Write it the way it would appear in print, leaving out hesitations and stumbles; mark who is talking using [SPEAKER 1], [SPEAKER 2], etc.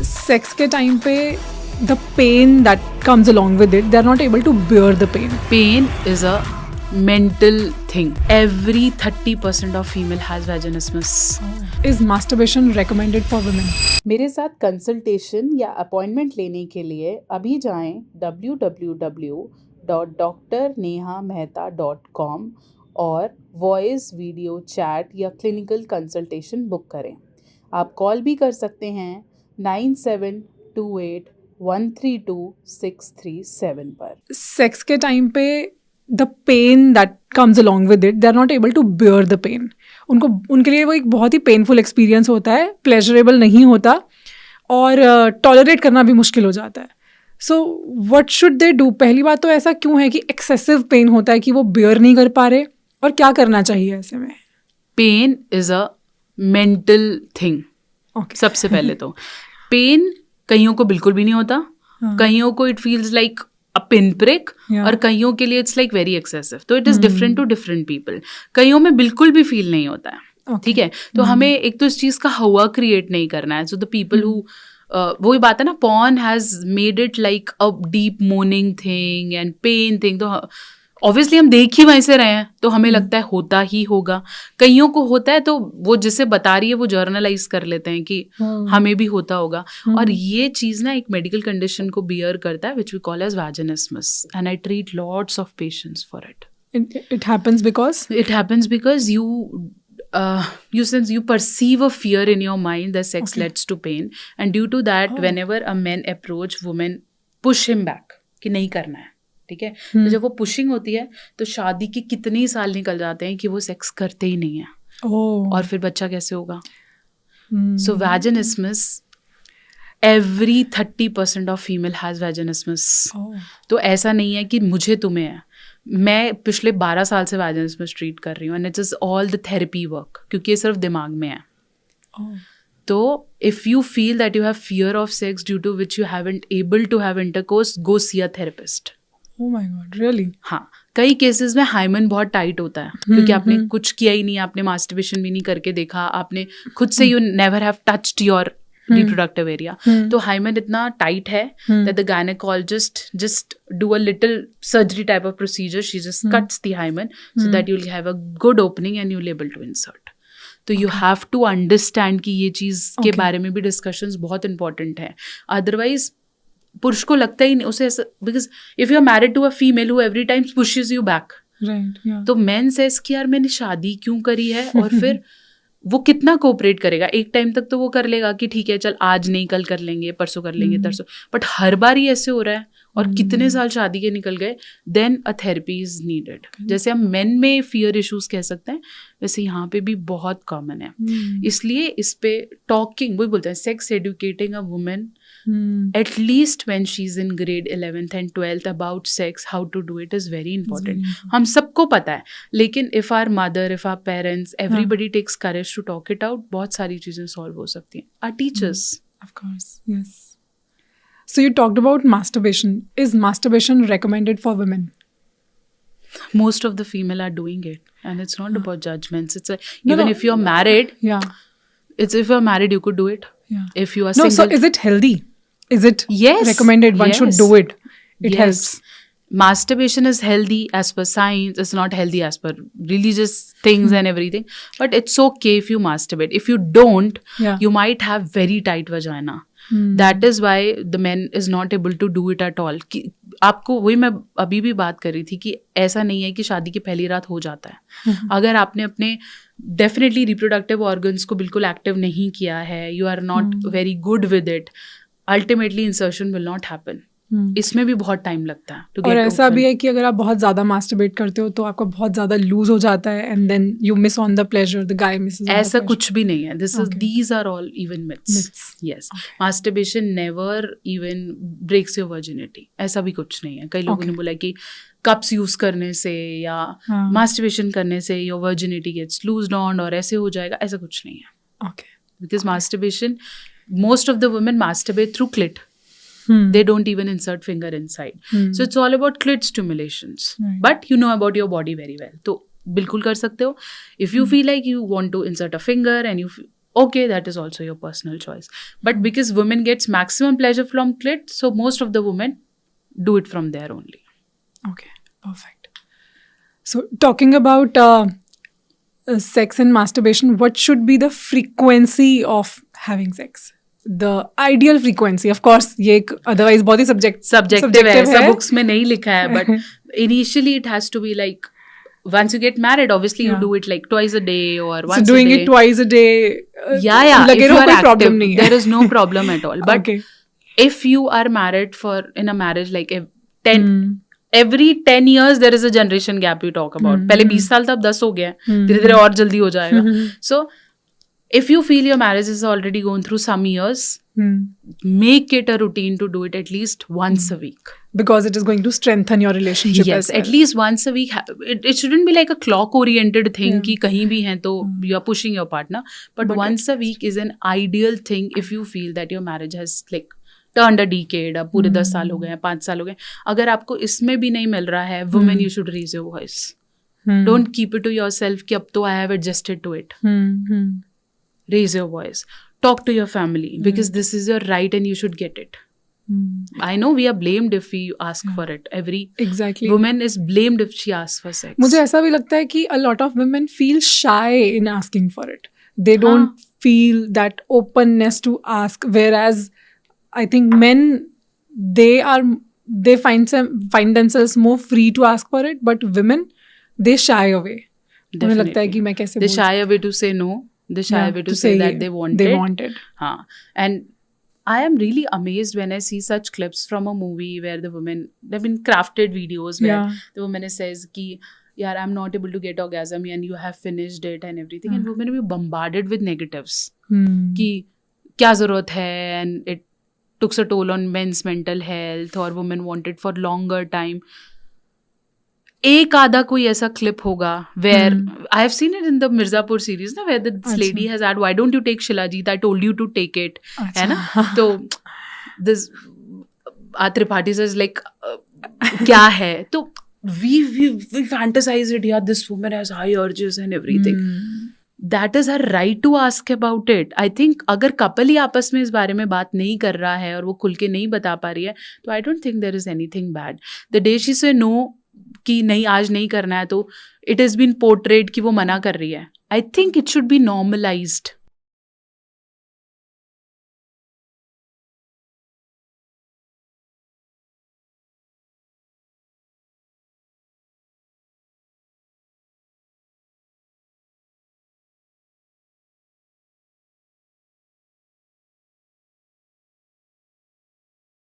[SPEAKER 1] Sex के time पे the pain that comes along with it, they're not able to bear the pain.
[SPEAKER 2] Pain is a mental thing. Every 30% of female has vaginismus.
[SPEAKER 1] Is masturbation recommended for women?
[SPEAKER 2] मेरे साथ consultation या appointment लेने के लिए अभी जाएं www.drnehamehta.com और voice video chat या क्लिनिकल कंसल्टेशन बुक करें. आप कॉल भी कर सकते हैं 9728132637 पर.
[SPEAKER 1] सेक्स के टाइम पे the pain that comes along with it, they're not able to bear the pain. उनके लिए वो एक बहुत ही पेनफुल एक्सपीरियंस होता है, प्लेजरेबल नहीं होता और टॉलरेट करना भी मुश्किल हो जाता है. So what should they do? पहली बात तो ऐसा क्यों है कि एक्सेसिव पेन होता है कि वो बेयर नहीं कर पा रहे, और क्या करना चाहिए ऐसे में?
[SPEAKER 2] Pain is a mental thing. सबसे पहले तो पेन कईयों को बिल्कुल भी नहीं होता, कईयों को it feels like a pin prick, और कईयों के लिए इट्स लाइक वेरी एक्सेसिव. तो it is different to different people. कईयों में बिल्कुल भी फील नहीं होता है. ठीक है, तो हमें एक तो इस चीज का हवा क्रिएट नहीं करना है. सो द पीपल हु वही बात है ना, porn has made it like a deep moaning thing and pain thing. तो ऑब्वियसली हम देख ही वहीं से रहे हैं तो हमें लगता है होता ही होगा. कईयों को होता है तो वो जिसे बता रही है वो जर्नलाइज कर लेते हैं कि हमें भी होता होगा. और ये चीज ना एक मेडिकल कंडीशन को बियर करता है which we call as vaginismus, and I treat lots of patients for it.
[SPEAKER 1] It happens because
[SPEAKER 2] you perceive a fear in your mind that sex leads to pain, and due to that whenever a man approach women, push him back कि नहीं करना है. ठीक है, तो जब वो pushing होती है तो शादी के कितने साल निकल जाते हैं कि वो सेक्स करते ही नहीं है. और फिर बच्चा कैसे होगा? सो vaginismus, every 30% of female has vaginismus. तो ऐसा नहीं है कि मुझे तुम्हें है. मैं पिछले 12 साल से vaginismus ट्रीट कर रही हूँ, and it is all the therapy work, क्योंकि ये सिर्फ दिमाग में है. तो if you feel that you have fear of sex due to which you haven't able to have intercourse, go see a therapist.
[SPEAKER 1] Oh my God, really?
[SPEAKER 2] हाँ, कई cases में हाइमन बहुत टाइट होता है क्योंकि आपने कुछ किया ही नहीं, आपने मास्टरबेशन भी नहीं करके देखा, आपने खुद से you never have touched your reproductive area. तो hymen इतना tight है that the gynecologist just do a little surgery type of procedure. She just cuts the hymen so that you'll have a good opening and you'll able to insert. तो you have to understand कि ये चीज़ के बारे में भी discussions बहुत important है. Otherwise पुरुष को लगता ही नहीं उसे ऐसा, because if you are married to a female who every time pushes you back,
[SPEAKER 1] right, yeah.
[SPEAKER 2] तो men says कि यार मैंने शादी क्यों करी है, और फिर वो कितना कोऑपरेट करेगा. एक टाइम तक तो वो कर लेगा कि ठीक है चल आज नहीं कल कर लेंगे, परसों कर लेंगे, तरसों, बट हर बार ही ऐसे हो रहा है और कितने साल शादी के निकल गए. Then a therapy is needed. जैसे हम मेन में फियर इश्यूज कह सकते हैं, वैसे यहाँ पे भी बहुत कॉमन है. इसलिए इस पे टॉकिंग, वही बोलते हैं sex educating a women at least when she's in grade 11th and 12th about sex, how to do it is very important. हम सबको पता है, लेकिन if our mother, if our parents, everybody takes courage to talk it out, बहुत सारी चीजें solve हो सकती हैं. Our teachers.
[SPEAKER 1] Of course, yes. So you talked about masturbation. Is masturbation recommended for women?
[SPEAKER 2] Most of the female are doing it, and it's not about judgments. It's like even if you're married, it's if you're married you could do it. If you are single.
[SPEAKER 1] So is it healthy? Is it recommended one should do it? It helps.
[SPEAKER 2] Masturbation is healthy as per science. It's not healthy as per religious things and everything. But it's okay if you masturbate. If you don't, you might have very tight vagina. That is why the man is not able to do it at all. आपको वही मैं अभी भी बात कर रही थी कि ऐसा नहीं है कि शादी की पहली रात हो जाता है. अगर आपने अपने डेफिनेटली रिप्रोडक्टिव ऑर्गन्स को बिल्कुल एक्टिव नहीं किया है, you are not very good with it, ultimately insertion will not happen. इसमें भी बहुत टाइम लगता है.
[SPEAKER 1] और ऐसा भी है कि अगर आप बहुत ज्यादा मास्टरबेट करते हो तो आपका बहुत ज्यादा लूज हो जाता है, and then you miss on the pleasure, the guy misses.
[SPEAKER 2] ऐसा कुछ भी नहीं है. these are all even myths. Yes, masturbation never even breaks your virginity. ऐसा भी कुछ नहीं है. कई लोगों ने बोला कि कप्स यूज करने से या मास्टरबेशन करने से your virginity gets loosed on और ऐसे हो जाएगा. ऐसा कुछ नहीं है. Because masturbation, most of the women masturbate through clit. They don't even insert finger inside. So it's all about clit stimulations. But you know about your body very well. तो बिल्कुल कर सकते हो. If you feel like you want to insert a finger and okay, that is also your personal choice. But because women gets maximum pleasure from clit, so most of the women do it from there only.
[SPEAKER 1] Okay, perfect. So talking about sex and masturbation, what should be the frequency of having sex? The ideal frequency, of course, ये एक otherwise बहुत ही
[SPEAKER 2] subjective है, ऐसा books में नहीं लिखा है, but initially it has to be like once you get married, obviously you do it like twice a day or once a day.
[SPEAKER 1] So doing it twice a day,
[SPEAKER 2] yeah, if you are active, there is no problem at all. But
[SPEAKER 1] okay.
[SPEAKER 2] If you are married in a marriage like every 10 years there is a generation gap we talk about. पहले 20 साल था, अब 10 हो गया, धीरे-धीरे और जल्दी हो जाएगा. So if you feel your marriage is already going through some years, make it a routine to do it at least once a week.
[SPEAKER 1] Because it is going to strengthen your relationship.
[SPEAKER 2] Yes,
[SPEAKER 1] as well.
[SPEAKER 2] At least once a week. It shouldn't be like a clock-oriented thing कि कहीं भी हैं तो you are pushing your partner. But once a week is an ideal thing if you feel that your marriage has like turned a decade. अब पूरे 10 साल हो गए हैं, 5 साल हो गए. अगर आपको इसमें भी नहीं मिल रहा है, women, you should raise your voice. Don't keep it to yourself कि अब तो I have adjusted to it. Raise your voice. Talk to your family because this is your right and you should get it. I know we are blamed if we ask for it. Every woman is blamed if she asks for sex.
[SPEAKER 1] मुझे ऐसा भी लगता है कि a lot of women feel shy in asking for it. They don't feel that openness to ask. Whereas I think men, they find themselves more free to ask for it, but women, they shy away. मुझे लगता है कि मैं कैसे
[SPEAKER 2] they shy away to say no. They shy away to say that they want it. And I am really amazed when I see such clips from a movie where they've been crafted videos where the woman says ki, yaar, I'm not able to get orgasm and you have finished it and everything. And women will be bombarded with negatives. Ki, kya zarurat hai? And it took a toll on men's mental health or women want it for longer time. एक आधा कोई ऐसा clip होगा where I have seen it in the Mirzapur series ना, where this lady has asked, why don't you take Shilajit? I told you to take it, है ना? तो this Tripathi says like क्या है? तो we fantasize it. Yeah, this woman has high urges and everything. That is her right to ask about it. I think अगर couple ही आपस में इस बारे में बात नहीं कर रहा है और वो खुल के नहीं बता पा रही है, तो I don't think there is anything bad. The day she say no कि नहीं आज नहीं करना है, तो इट हैज़ बीन पोर्ट्रेड कि वो मना कर रही है. I think it should be normalised.